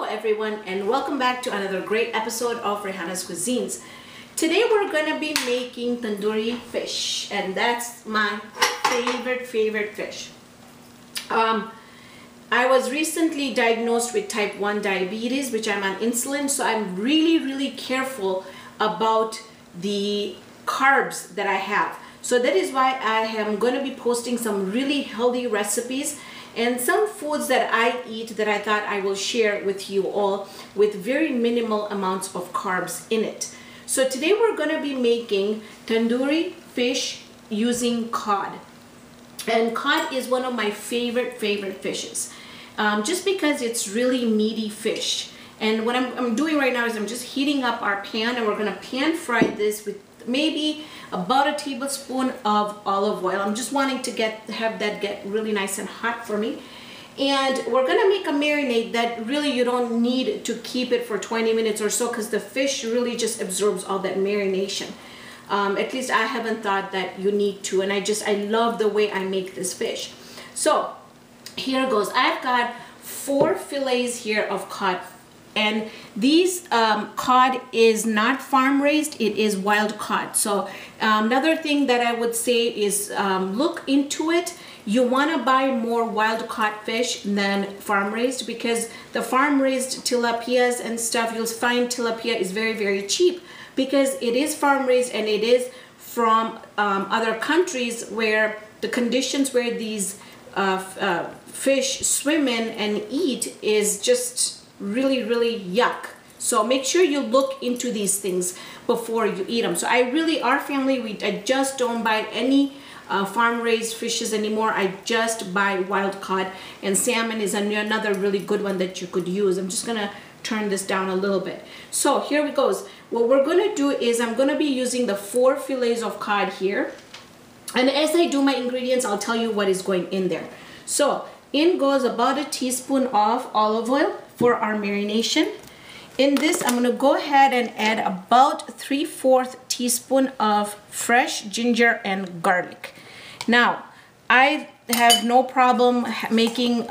everyone, and welcome back to another great episode of Raihana's Cuisines. Today we're gonna be making tandoori fish, and that's my favorite fish. I was recently diagnosed with type 1 diabetes, which I'm on insulin, so I'm really careful about the carbs that I have. So that is why I am going to be posting some really healthy recipes and some foods that I eat that I thought I will share with you all with very minimal amounts of carbs in it. So today we're going to be making tandoori fish using cod. And cod is one of my favorite fishes, just because it's really meaty fish. And what I'm doing right now is I'm just heating up our pan, and we're going to pan fry this with maybe about a tablespoon of olive oil. I'm just wanting to have that get really nice and hot for me. And we're gonna make a marinade that really you don't need to keep it for 20 minutes or so, because the fish really just absorbs all that marination. At least I haven't thought that you need to, and I love the way I make this fish. So here goes. I've got 4 fillets here of cod. And these cod is not farm raised, it is wild cod. So another thing that I would say is look into it. You want to buy more wild caught fish than farm raised, because the farm raised tilapias and stuff, you'll find tilapia is very cheap because it is farm raised and it is from other countries where the conditions where these fish swim in and eat is just really yuck. So make sure you look into these things before you eat them. So our family, I just don't buy any farm raised fishes anymore. I just buy wild cod, and salmon is another really good one that you could use. I'm just gonna turn this down a little bit. So here we goes. What we're gonna do is I'm gonna be using the 4 fillets of cod here, and as I do my ingredients, I'll tell you what is going in there. So in goes about a teaspoon of olive oil for our marination. In this, I'm gonna go ahead and add about 3/4 teaspoon of fresh ginger and garlic. Now, I have no problem making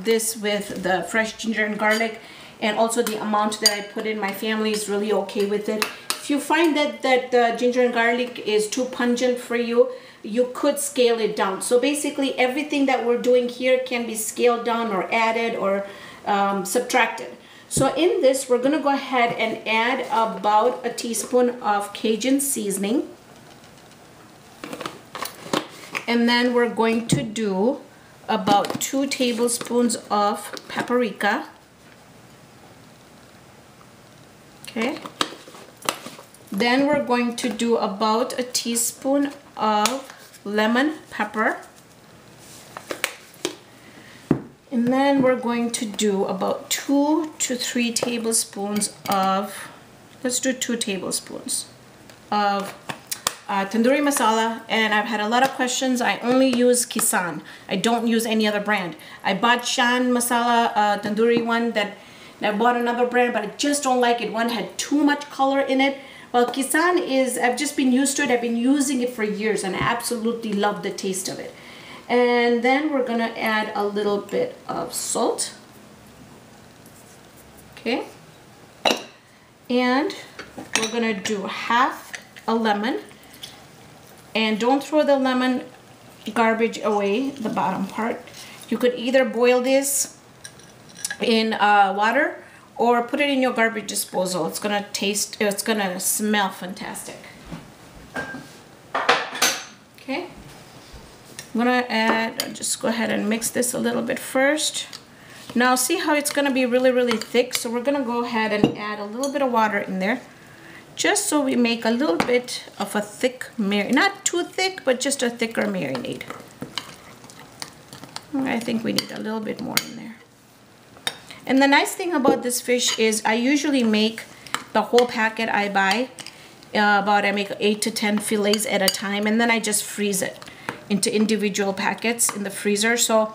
this with the fresh ginger and garlic, and also the amount that I put in. My family is really okay with it. If you find that the ginger and garlic is too pungent for you, you could scale it down. So basically everything that we're doing here can be scaled down or added or subtracted. So in this, we're gonna go ahead and add about a teaspoon of Cajun seasoning. And then we're going to do about 2 tablespoons of paprika. Okay. Then we're going to do about a teaspoon of lemon pepper. And then we're going to do about 2 to 3 tablespoons of, let's do 2 tablespoons of tandoori masala. And I've had a lot of questions. I only use Kisan. I don't use any other brand. I bought Shan masala tandoori one that I bought another brand, but I just don't like it. One had too much color in it. Well, Kisan is, I've just been used to it. I've been using it for years and I absolutely love the taste of it. And then we're gonna add a little bit of salt. Okay. And we're gonna do half a lemon. And don't throw the lemon garbage away, the bottom part. You could either boil this in water or put it in your garbage disposal. It's gonna smell fantastic. Okay. I'm gonna just go ahead and mix this a little bit first. Now see how it's gonna be really thick? So we're gonna go ahead and add a little bit of water in there, just so we make a little bit of a thick marinade. Not too thick, but just a thicker marinade. I think we need a little bit more in there. And the nice thing about this fish is I usually make the whole packet I buy. I make 8 to 10 fillets at a time, and then I just freeze it into individual packets in the freezer. So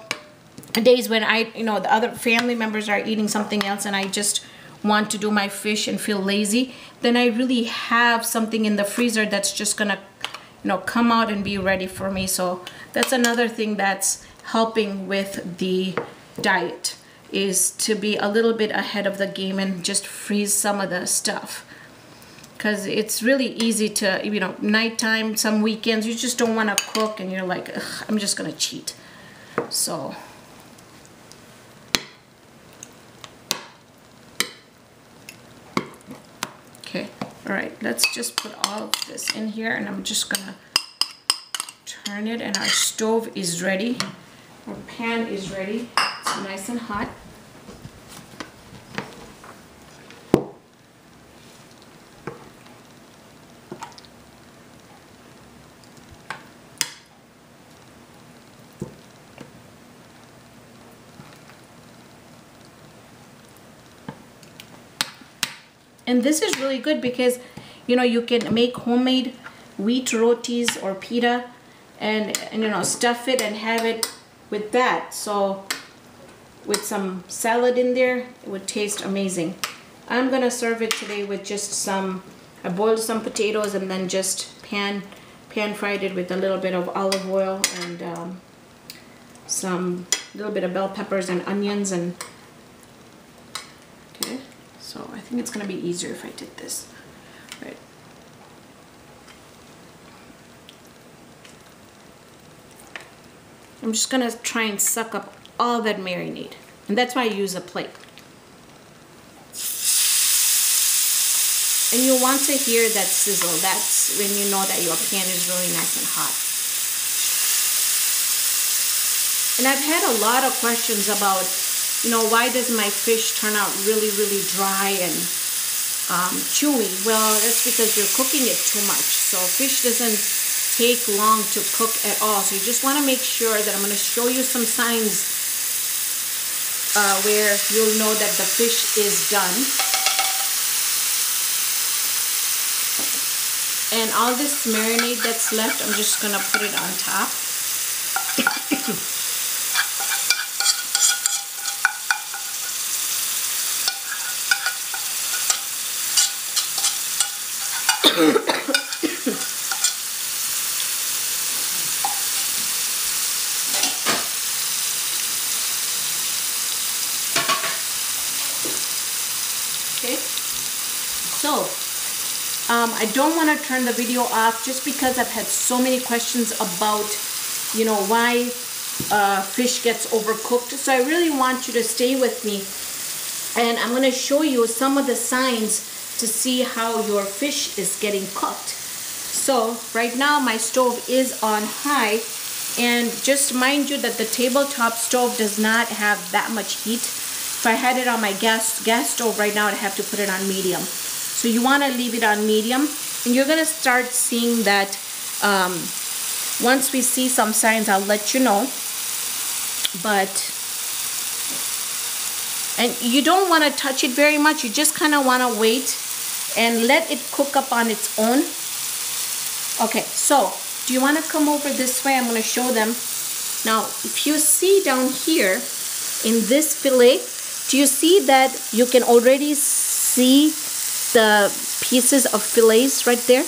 days when the other family members are eating something else and I just want to do my fish and feel lazy, then I really have something in the freezer that's just gonna come out and be ready for me. So that's another thing that's helping with the diet. is to be a little bit ahead of the game and just freeze some of the stuff. Because it's really easy to, you know, nighttime, some weekends, you just don't want to cook and you're like, ugh, I'm just going to cheat. So, okay, all right, let's just put all of this in here and I'm just going to turn it, and our stove is ready. Our pan is ready. It's nice and hot. And this is really good because, you know, you can make homemade wheat rotis or pita and you know, stuff it and have it with that. So with some salad in there, it would taste amazing. I'm gonna serve it today with just some, I boiled some potatoes and then just pan fried it with a little bit of olive oil and some little bit of bell peppers and onions. And okay, so I think it's gonna be easier if I did this. Right. I'm just gonna try and suck up all that marinade, and that's why I use a plate. And you want to hear that sizzle. That's when you know that your pan is really nice and hot. And I've had a lot of questions about, you know, why does my fish turn out really, really dry and chewy? Well, that's because you're cooking it too much. So fish doesn't take long to cook at all. So you just want to make sure that I'm going to show you some signs where you'll know that the fish is done. And all this marinade that's left, I'm just going to put it on top. Okay, so I don't want to turn the video off just because I've had so many questions about, you know, why fish gets overcooked. So I really want you to stay with me, and I'm going to show you some of the signs to see how your fish is getting cooked. So right now my stove is on high, and just mind you that the tabletop stove does not have that much heat. If I had it on my gas stove right now, I'd have to put it on medium. So you want to leave it on medium, and you're going to start seeing that once we see some signs, I'll let you know. And you don't want to touch it very much. You just kind of want to wait and let it cook up on its own. Okay, so do you want to come over this way? I'm going to show them. Now, if you see down here in this fillet, do you see that you can already see the pieces of fillets right there?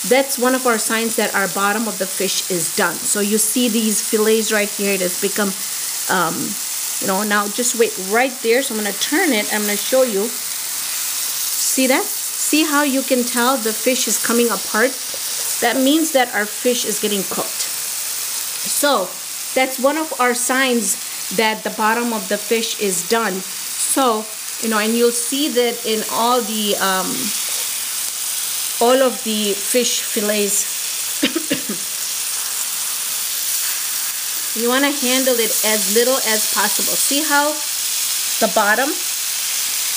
That's one of our signs that our bottom of the fish is done. So you see these fillets right here. It has become, you know, now just wait right there. So I'm going to turn it. I'm going to show you. See that? See how you can tell the fish is coming apart? That means that our fish is getting cooked. So that's one of our signs that the bottom of the fish is done. So, you know, and you'll see that in all of the fish fillets. You want to handle it as little as possible. See how the bottom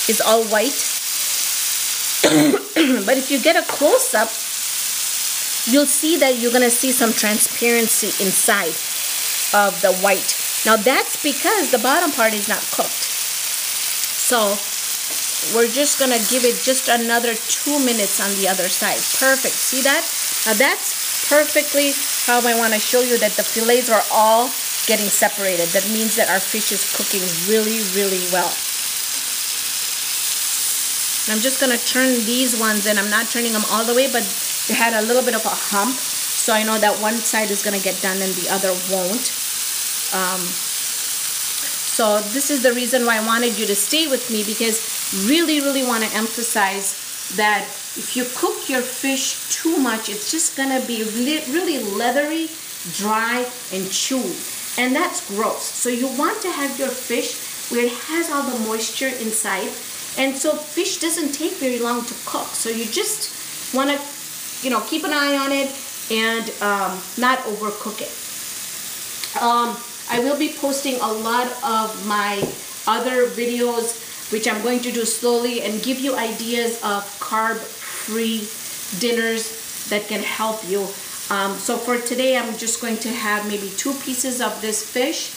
is all white? But if you get a close-up, you'll see that you're going to see some transparency inside of the white. Now that's because the bottom part is not cooked. So we're just going to give it just another 2 minutes on the other side. Perfect. See that? Now that's perfectly how I want to show you that the fillets are all getting separated. That means that our fish is cooking really, really well. And I'm just going to turn these ones in. I'm not turning them all the way, but they had a little bit of a hump. So I know that one side is going to get done and the other won't. So this is the reason why I wanted you to stay with me, because really want to emphasize that if you cook your fish too much, it's just gonna be really leathery, dry, and chewy, and that's gross. So you want to have your fish where it has all the moisture inside, and so fish doesn't take very long to cook. So you just want to, you know, keep an eye on it and not overcook it. I will be posting a lot of my other videos, which I'm going to do slowly and give you ideas of carb-free dinners that can help you. So for today, I'm just going to have maybe 2 pieces of this fish,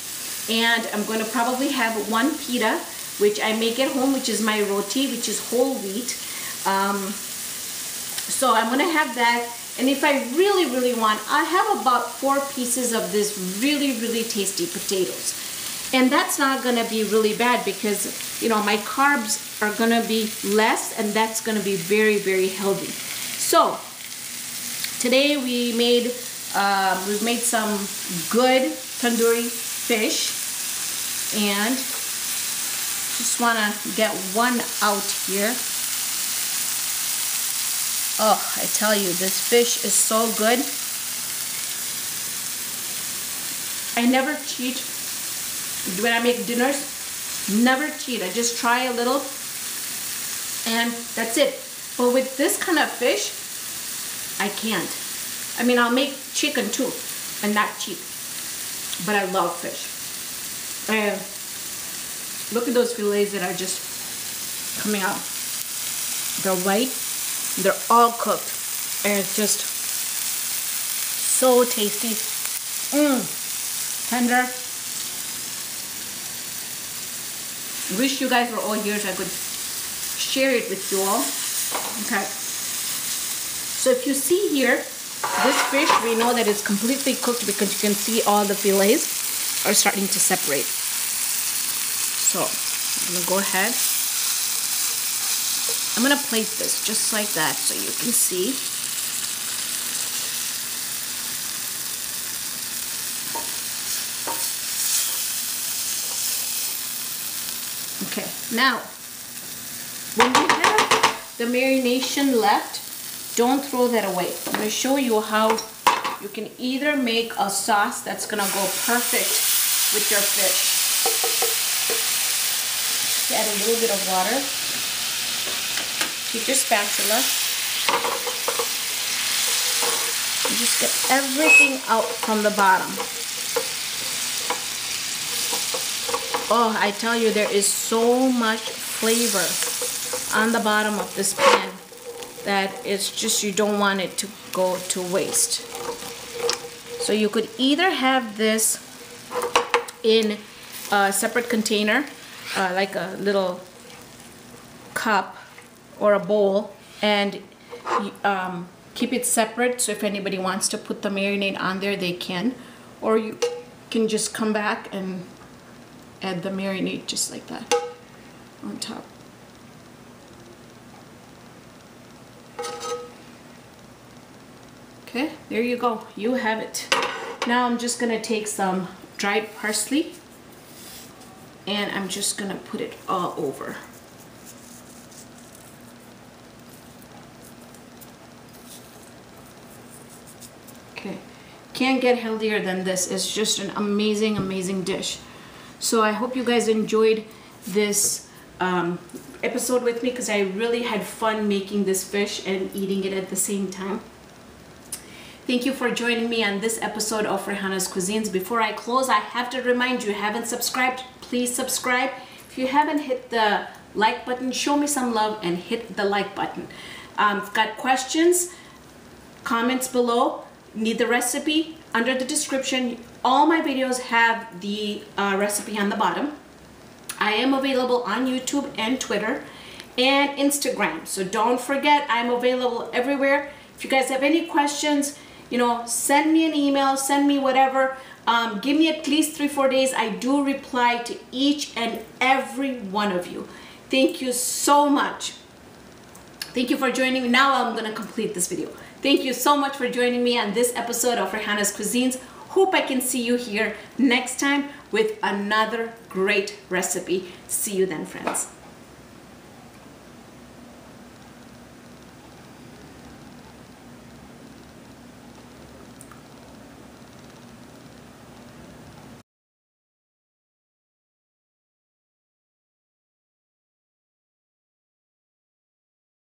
and I'm going to probably have 1 pita, which I make at home, which is my roti, which is whole wheat. So I'm going to have that. And if I really want, I have about 4 pieces of this really tasty potatoes. And that's not gonna be really bad because, you know, my carbs are gonna be less, and that's gonna be very healthy. So today we've made some good tandoori fish, and just wanna get one out here. Oh, I tell you, this fish is so good. I never cheat when I make dinners. Never cheat. I just try a little, and that's it. But with this kind of fish, I can't. I mean, I'll make chicken too, and not cheat. But I love fish. And look at those fillets that are just coming out. They're white. They're all cooked, and it's just so tasty. Tender. Wish you guys were all here so I could share it with you all. Okay. So if you see here, this fish, we know that it's completely cooked because you can see all the fillets are starting to separate. So I'm gonna go ahead. I'm gonna plate this just like that so you can see. Okay, now when you have the marination left, don't throw that away. I'm gonna show you how you can either make a sauce that's gonna go perfect with your fish. Just add a little bit of water. Keep your spatula. And just get everything out from the bottom. Oh, I tell you, there is so much flavor on the bottom of this pan that it's just, you don't want it to go to waste. So you could either have this in a separate container, like a little cup or a bowl, and keep it separate, so if anybody wants to put the marinade on there, they can. Or you can just come back and add the marinade just like that on top. Okay, there you go. You have it. Now I'm just gonna take some dried parsley and I'm just gonna put it all over. Okay, can't get healthier than this. It's just an amazing, amazing dish. So I hope you guys enjoyed this episode with me, because I really had fun making this fish and eating it at the same time. Thank you for joining me on this episode of Raihana's Cuisines. Before I close, I have to remind you, if you haven't subscribed, please subscribe. If you haven't hit the like button, show me some love and hit the like button. Got questions, comments below, need the recipe, under the description. All my videos have the recipe on the bottom. I am available on YouTube and Twitter and Instagram. So don't forget, I'm available everywhere. If you guys have any questions, you know, send me an email, send me whatever. Give me at least 3-4 days. I do reply to each and every one of you. Thank you so much. Thank you for joining me. Now I'm gonna complete this video. Thank you so much for joining me on this episode of Raihana's Cuisines. Hope I can see you here next time with another great recipe. See you then, friends.